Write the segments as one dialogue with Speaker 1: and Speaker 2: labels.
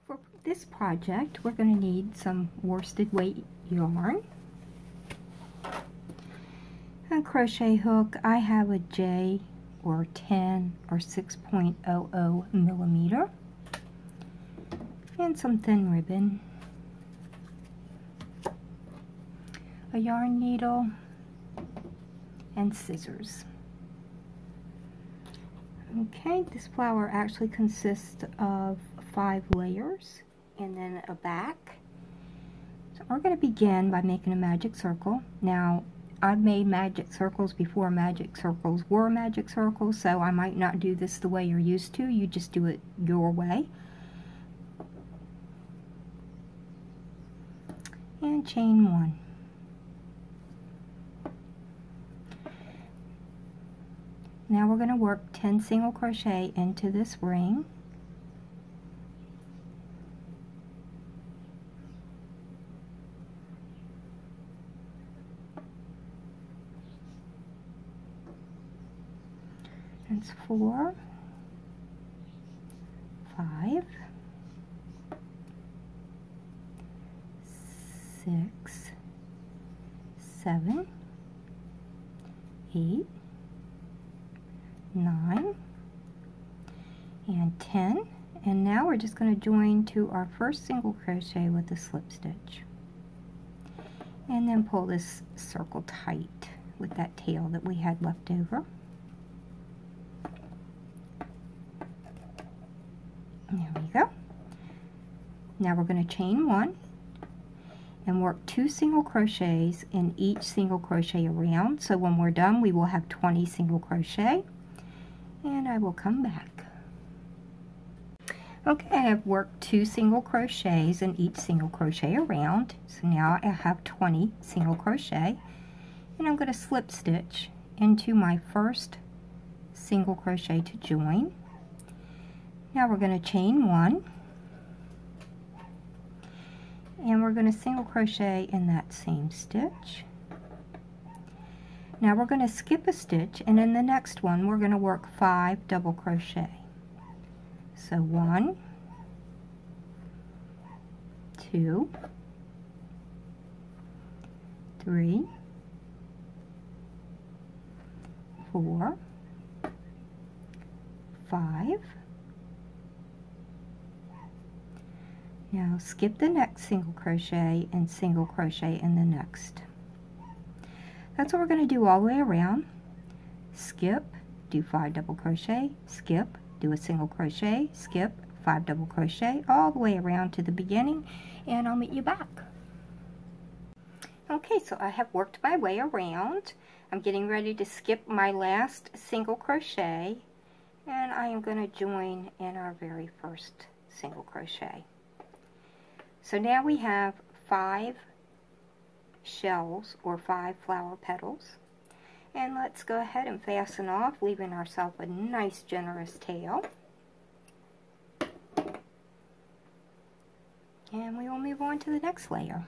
Speaker 1: For this project, we're going to need some worsted weight yarn, a crochet hook. I have a J or 10 or 6.00 millimeter, and some thin ribbon, a yarn needle, and scissors. Okay, this flower actually consists of 5 layers and then a back. So we're going to begin by making a magic circle. Now, I've made magic circles before magic circles were magic circles, so I might not do this the way you're used to. You just do it your way. And chain 1. Now we're going to work 10 single crochet into this ring. That's 4, 5, 6, 7, 8, 9, and 10. And now we're just going to join to our first single crochet with a slip stitch, and then pull this circle tight with that tail that we had left over. There we go. Now we're going to chain 1 and work 2 single crochets in each single crochet around. So when we're done, we will have 20 single crochet, and I will come back. Okay, I've worked 2 single crochets in each single crochet around. So now I have 20 single crochet, and I'm going to slip stitch into my first single crochet to join. Now we're going to chain 1, and we're going to single crochet in that same stitch. Now we're going to skip a stitch, and in the next one we're going to work 5 double crochet. So 1, 2, 3, 4, 5. Now skip the next single crochet and single crochet in the next. That's what we're going to do all the way around. Skip, do 5 double crochet, skip, do a single crochet, skip, 5 double crochet, all the way around to the beginning, and I'll meet you back. Okay, so I have worked my way around. I'm getting ready to skip my last single crochet, and I am going to join in our very first single crochet. So now we have 5 shells or 5 flower petals, and let's go ahead and fasten off, leaving ourselves a nice generous tail, and we will move on to the next layer.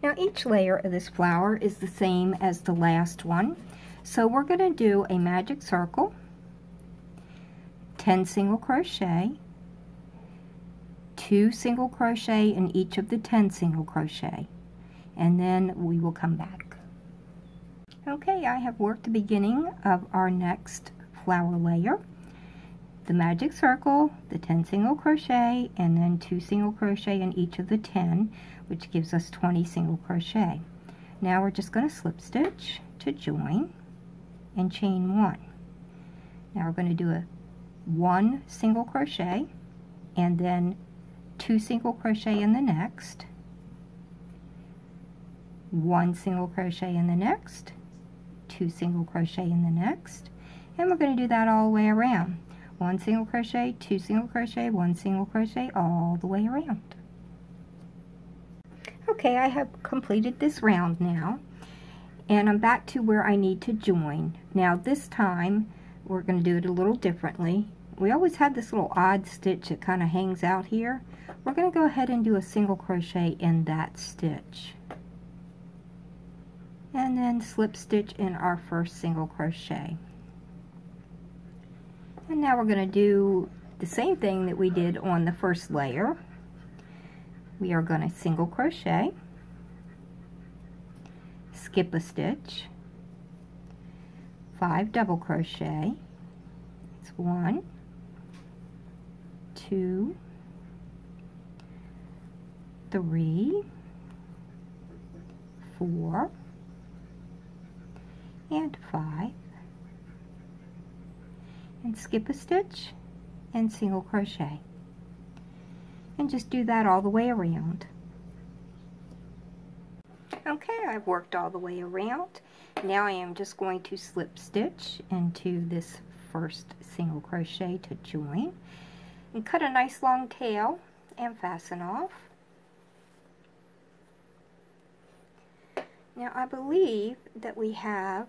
Speaker 1: Now each layer of this flower is the same as the last one, so we're going to do a magic circle, 10 single crochet, 2 single crochet in each of the 10 single crochet, and then we will come back. Okay, I have worked the beginning of our next flower layer, the magic circle, the 10 single crochet, and then 2 single crochet in each of the 10, which gives us 20 single crochet. Now we're just going to slip stitch to join and chain 1. Now we're going to do a 1 single crochet and then 2 single crochet in the next, 1 single crochet in the next, 2 single crochet in the next, and we're going to do that all the way around. 1 single crochet, 2 single crochet, 1 single crochet, all the way around. Okay, I have completed this round now, and I'm back to where I need to join. Now this time we're going to do it a little differently. We always have this little odd stitch that kind of hangs out here. We're going to go ahead and do a single crochet in that stitch, and then slip stitch in our first single crochet. And now we're going to do the same thing that we did on the first layer. We are going to single crochet, skip a stitch, 5 double crochet. It's 1, 2, 3, 4, and 5, and skip a stitch and single crochet, and just do that all the way around. Okay, I've worked all the way around. Now I am just going to slip stitch into this first single crochet to join, and cut a nice long tail and fasten off. Now I believe that we have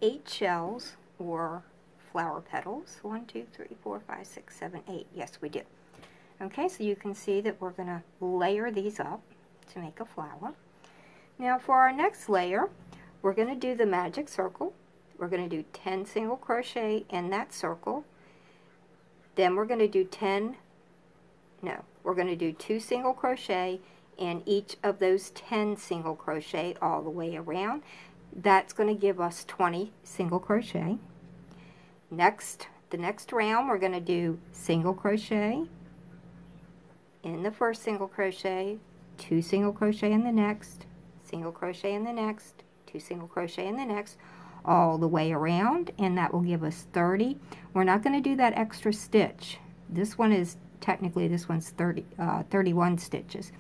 Speaker 1: 8 shells or flower petals. 1, 2, 3, 4, 5, 6, 7, 8. Yes, we do. Okay, so you can see that we're going to layer these up to make a flower. Now for our next layer, we're going to do the magic circle. We're going to do 10 single crochet in that circle. Then we're going to do 2 single crochet in each of those 10 single crochet all the way around. That's going to give us 20 single crochet. The next round, we're going to do single crochet in the first single crochet, 2 single crochet in the next, single crochet in the next, 2 single crochet in the next, all the way around, and that will give us 30. We're not going to do that extra stitch. This one is technically, this one's 31 stitches,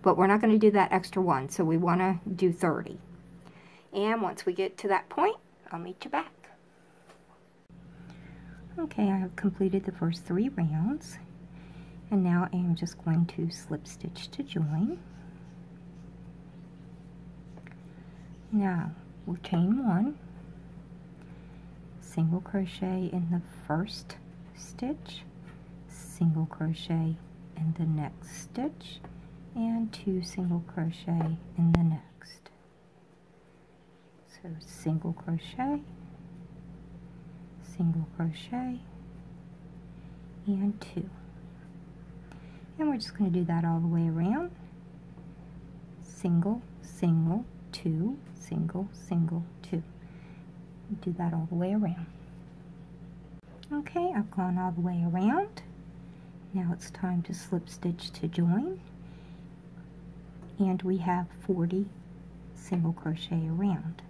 Speaker 1: but we're not going to do that extra one, so we want to do 30. And once we get to that point, I'll meet you back. Okay, I have completed the first 3 rounds, and now I am just going to slip stitch to join. Now we'll chain 1, single crochet in the first stitch, single crochet in the next stitch, and 2 single crochet in the next. So single crochet, single crochet, and 2. And we're just going to do that all the way around. Single, single, 2, single, single, 2. Do that all the way around. Okay, I've gone all the way around. Now it's time to slip stitch to join. And we have 40 single crochet around.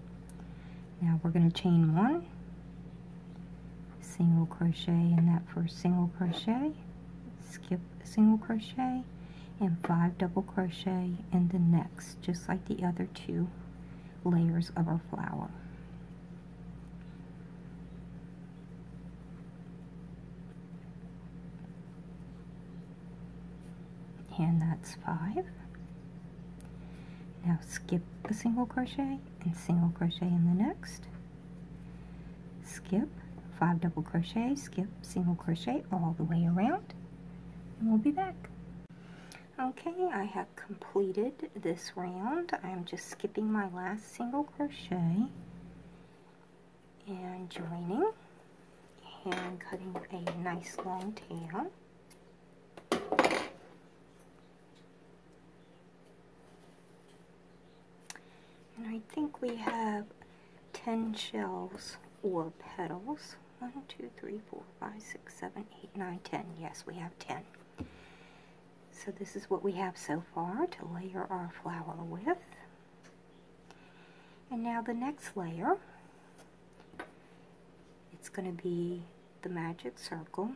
Speaker 1: Now we're going to chain 1, single crochet in that first single crochet, skip a single crochet, and 5 double crochet in the next, just like the other 2 layers of our flower. And that's 5. Now skip a single crochet and single crochet in the next, skip, 5 double crochet, skip, single crochet all the way around, and we'll be back. Okay, I have completed this round. I'm just skipping my last single crochet and joining and cutting a nice long tail. And I think we have 10 shells or petals. 1, 2, 3, 4, 5, 6, 7, 8, 9, 10. Yes, we have 10. So this is what we have so far to layer our flower with. And now the next layer, it's going to be the magic circle,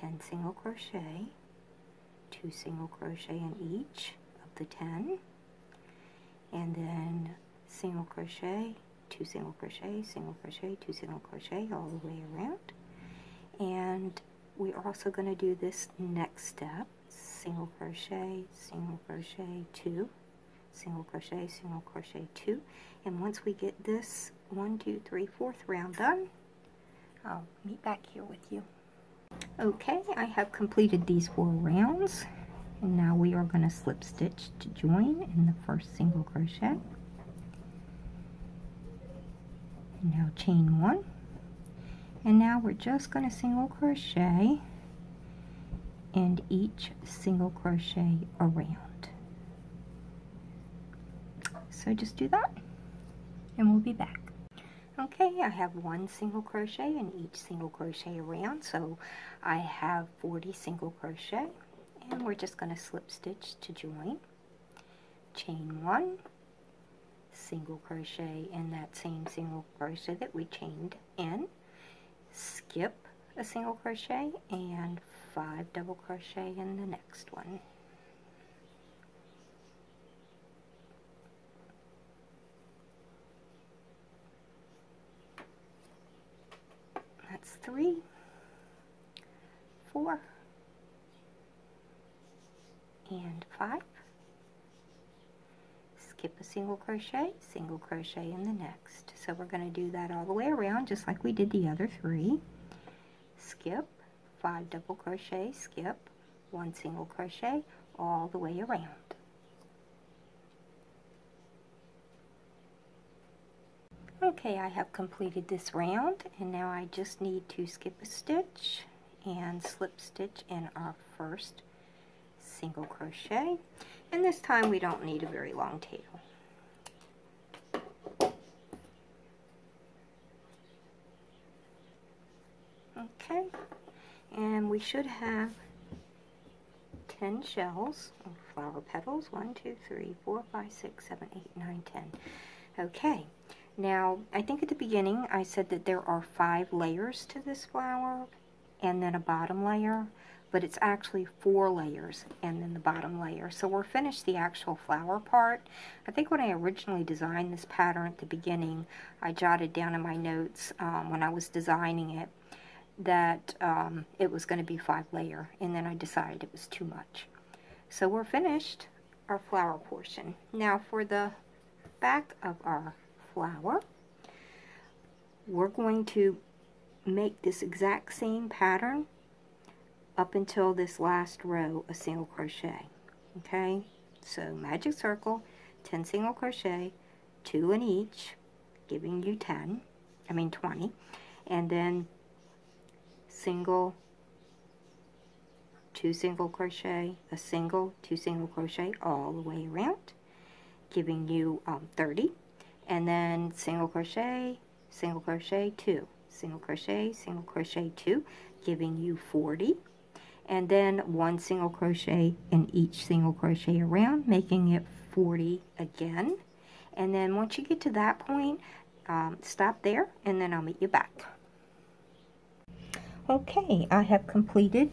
Speaker 1: 10 single crochet, 2 single crochet in each of the 10, and then single crochet, 2 single crochet, single crochet, 2 single crochet all the way around. And we're also going to do this next step, single crochet, 2, single crochet, single crochet, 2. And once we get this 1, 2, 3, 4th round done, I'll meet back here with you. Okay, I have completed these 4 rounds, and now we are going to slip stitch to join in the first single crochet. And now chain 1, and now we're just going to single crochet and each single crochet around. So just do that and we'll be back. Okay, I have 1 single crochet in each single crochet around, so I have 40 single crochet, and we're just going to slip stitch to join, chain 1, single crochet in that same single crochet that we chained in, skip a single crochet, and 5 double crochet in the next one. That's 3, 4, and 5. Skip a single crochet in the next. So we're going to do that all the way around, just like we did the other 3. Skip, 5 double crochet, skip, 1 single crochet, all the way around. Okay, I have completed this round, and now I just need to skip a stitch and slip stitch in our first single crochet, and this time we don't need a very long tail. Okay, and we should have 10 shells of flower petals. 1, 2, 3, 4, 5, 6, 7, 8, 9, 10. Okay, now I think at the beginning I said that there are 5 layers to this flower and then a bottom layer, but it's actually 4 layers and then the bottom layer. So we're finished the actual flower part. I think when I originally designed this pattern at the beginning, I jotted down in my notes when I was designing it that it was going to be 5 layer, and then I decided it was too much. So we're finished our flower portion. Now for the back of our flower, we're going to make this exact same pattern up until this last row of single crochet. Okay, so magic circle, 10 single crochet, 2 in each, giving you 20, and then single, 2 single crochet, a single, 2 single crochet all the way around, giving you 30, and then single crochet, 2, single crochet 2, giving you 40, and then 1 single crochet in each single crochet around, making it 40 again. And then once you get to that point, stop there, and then I'll meet you back. Okay, I have completed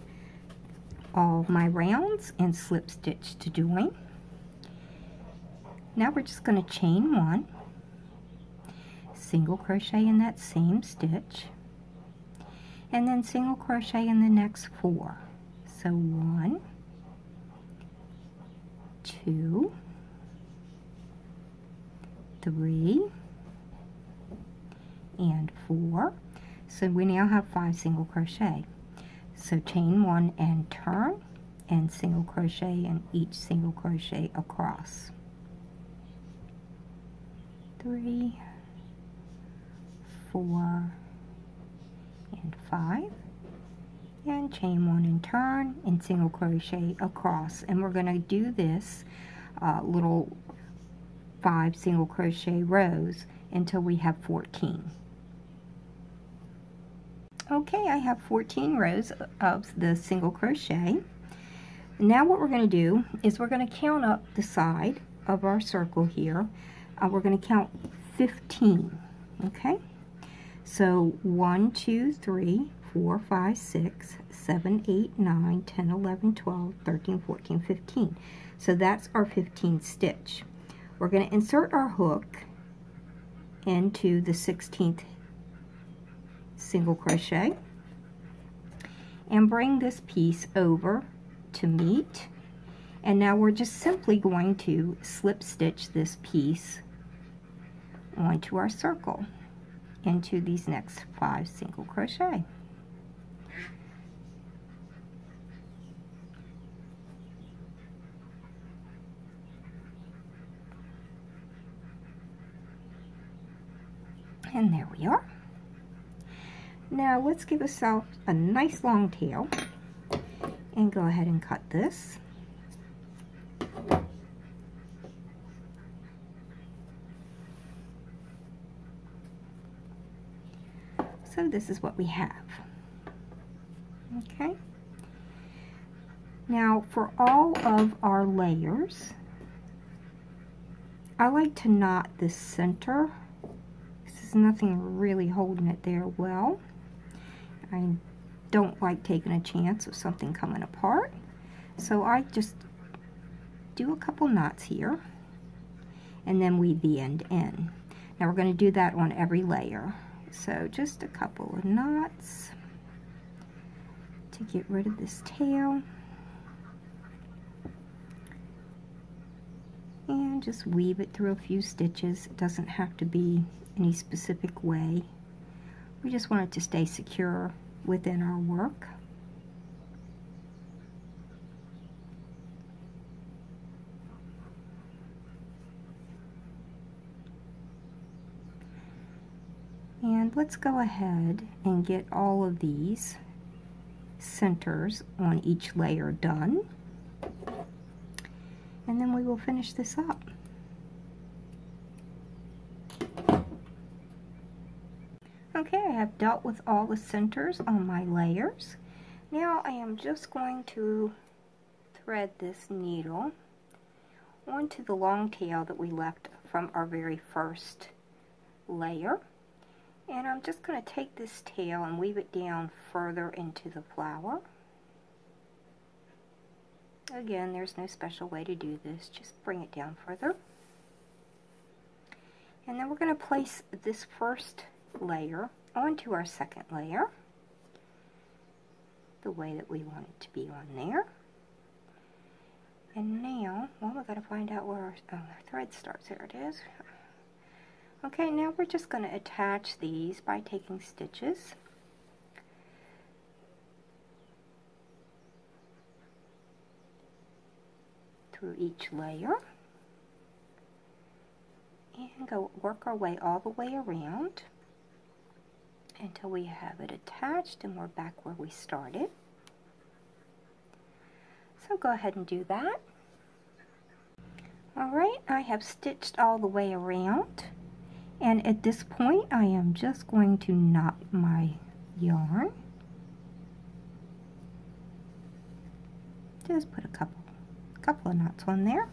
Speaker 1: all my rounds and slip stitch to join. Now we're just going to chain 1, single crochet in that same stitch, and then single crochet in the next 4. So 1, 2, 3, and 4. So we now have 5 single crochet. So chain 1 and turn, and single crochet in each single crochet across. 3, 4, and 5, and chain 1 and turn, and single crochet across. And we're going to do this little 5 single crochet rows until we have 14. Okay, I have 14 rows of the single crochet. Now what we're going to do is we're going to count up the side of our circle here. We're going to count 15. Okay, so 1, 2, 3, 4, 5, 6, 7, 8, 9, 10, 11, 12, 13, 14, 15. So that's our 15th stitch. We're going to insert our hook into the 16th single crochet and bring this piece over to meet, and now we're just simply going to slip stitch this piece onto our circle into these next 5 single crochet. And there we are. Now let's give ourselves a nice long tail. and go ahead and cut this. So this is what we have. Okay. Now for all of our layers, I like to knot this center. There's nothing really holding it there well. I don't like taking a chance of something coming apart. So I just do a couple knots here and then weave the end in. Now we're going to do that on every layer. So just a couple of knots to get rid of this tail. And just weave it through a few stitches. It doesn't have to be any specific way. We just want it to stay secure within our work. And let's go ahead and get all of these centers on each layer done. And then we will finish this up. Okay, I have dealt with all the centers on my layers. Now I am just going to thread this needle onto the long tail that we left from our very first layer. And I'm just going to take this tail and weave it down further into the flower. Again, there's no special way to do this, just bring it down further. And then we're going to place this first layer onto our second layer, the way that we want it to be on there. And now, well, we've got to find out where our thread starts. There it is. Okay, now we're just going to attach these by taking stitches. Through each layer. And go work our way all the way around until we have it attached and we're back where we started. So go ahead and do that. Alright, I have stitched all the way around, and at this point I am just going to knot my yarn. Just put a couple of knots on there.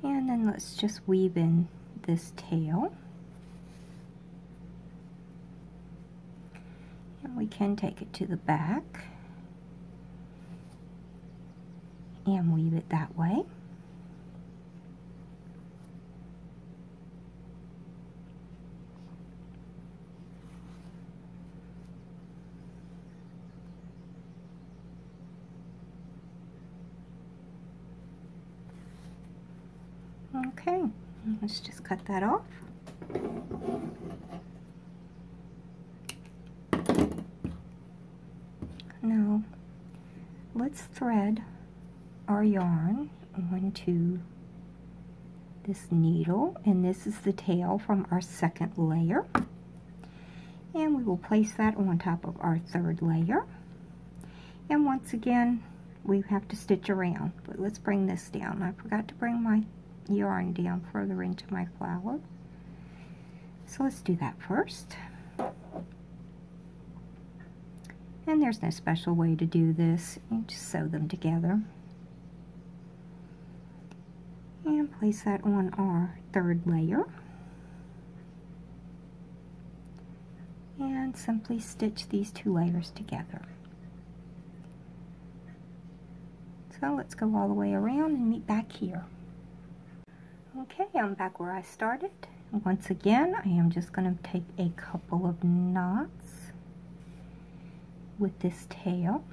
Speaker 1: And then let's just weave in this tail. And we can take it to the back and weave it that way. Okay, let's just cut that off. Now, let's thread our yarn onto this needle, and this is the tail from our second layer. And we will place that on top of our third layer. And once again, we have to stitch around, but let's bring this down. I forgot to bring my yarn down further into my flower. So let's do that first. And there's no special way to do this. You just sew them together. And place that on our third layer. And simply stitch these two layers together. So let's go all the way around and meet back here. Okay, I'm back where I started. Once again, I am just going to take a couple of knots with this tail.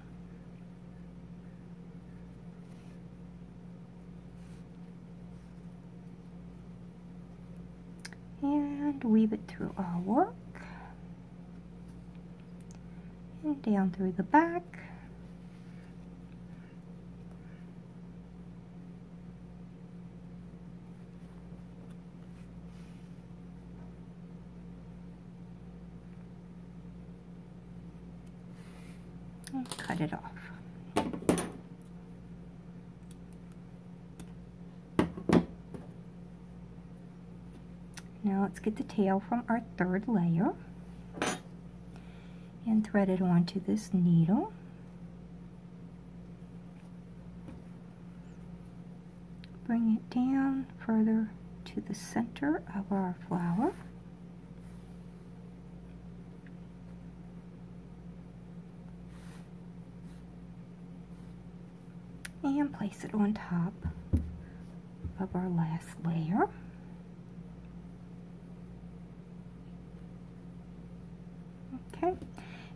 Speaker 1: And weave it through our work. And down through the back. and cut it off. Now let's get the tail from our third layer and thread it onto this needle. Bring it down further to the center of our flower. And place it on top of our last layer. Okay,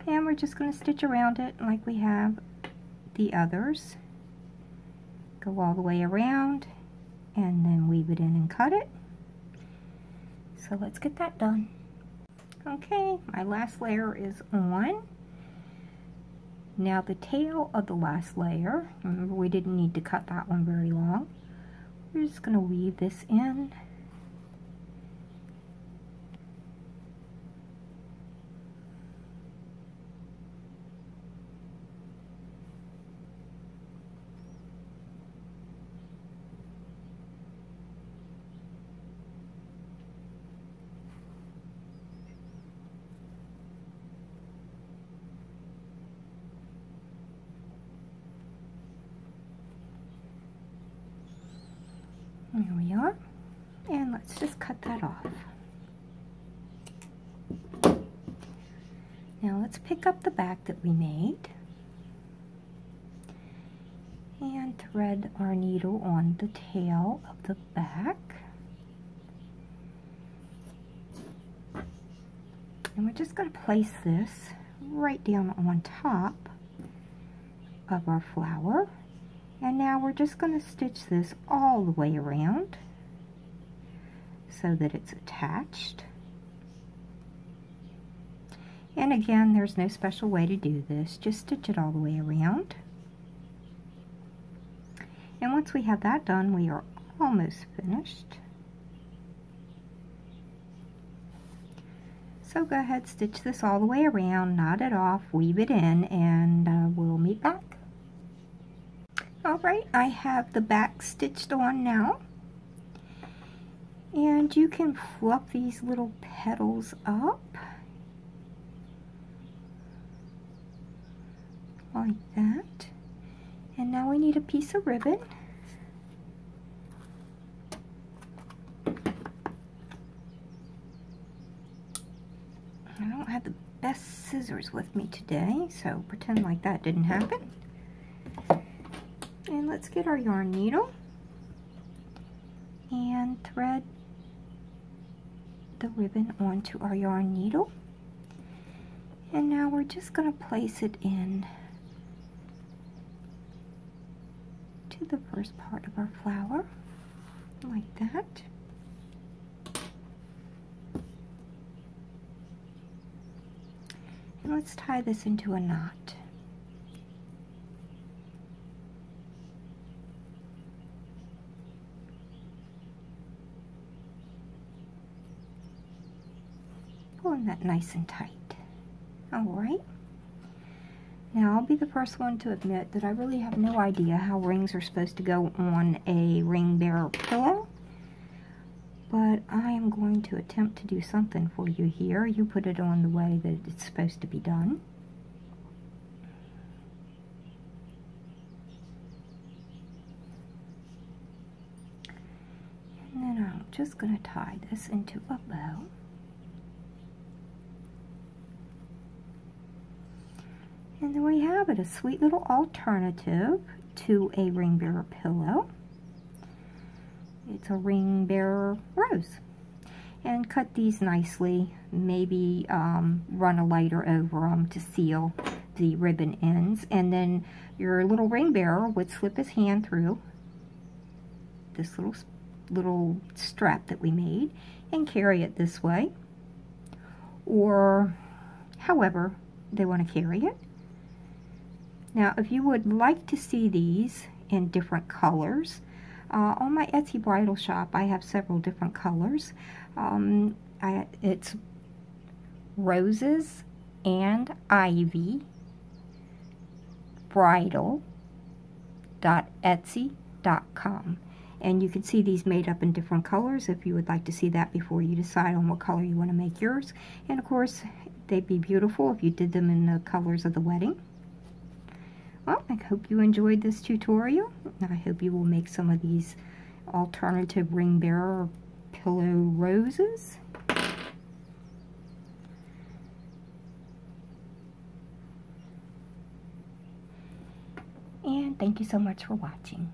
Speaker 1: and we're just going to stitch around it like we have the others. Go all the way around and then weave it in and cut it. So let's get that done. Okay, my last layer is on. Now the tail of the last layer, remember we didn't need to cut that one very long. We're just going to weave this in. There we are, and let's just cut that off. Now let's pick up the back that we made and thread our needle on the tail of the back. And we're just going to place this right down on top of our flower. And now we're just going to stitch this all the way around so that it's attached. And again, there's no special way to do this, just stitch it all the way around. And once we have that done, we are almost finished. So go ahead, stitch this all the way around, knot it off, weave it in, and we'll meet back. Alright, I have the back stitched on now, and you can fluff these little petals up like that. And now we need a piece of ribbon. I don't have the best scissors with me today, so pretend like that didn't happen. And let's get our yarn needle and thread the ribbon onto our yarn needle. And now we're just going to place it in to the first part of our flower, like that. And let's tie this into a knot. Pulling that nice and tight. Alright. Now I'll be the first one to admit that I really have no idea how rings are supposed to go on a ring bearer pillow. But I am going to attempt to do something for you here. You put it on the way that it's supposed to be done. And then I'm just going to tie this into a bow. And then we have it, a sweet little alternative to a ring bearer pillow. It's a ring bearer rose. And cut these nicely, maybe run a lighter over them to seal the ribbon ends. And then your little ring bearer would slip his hand through this little strap that we made and carry it this way, or however they want to carry it. Now, if you would like to see these in different colors, on my Etsy bridal shop, I have several different colors. It's roses and ivy bridal.etsy.com. And you can see these made up in different colors if you would like to see that before you decide on what color you want to make yours. And of course, they'd be beautiful if you did them in the colors of the wedding. Well, I hope you enjoyed this tutorial. I hope you will make some of these alternative ring bearer pillow roses. And thank you so much for watching.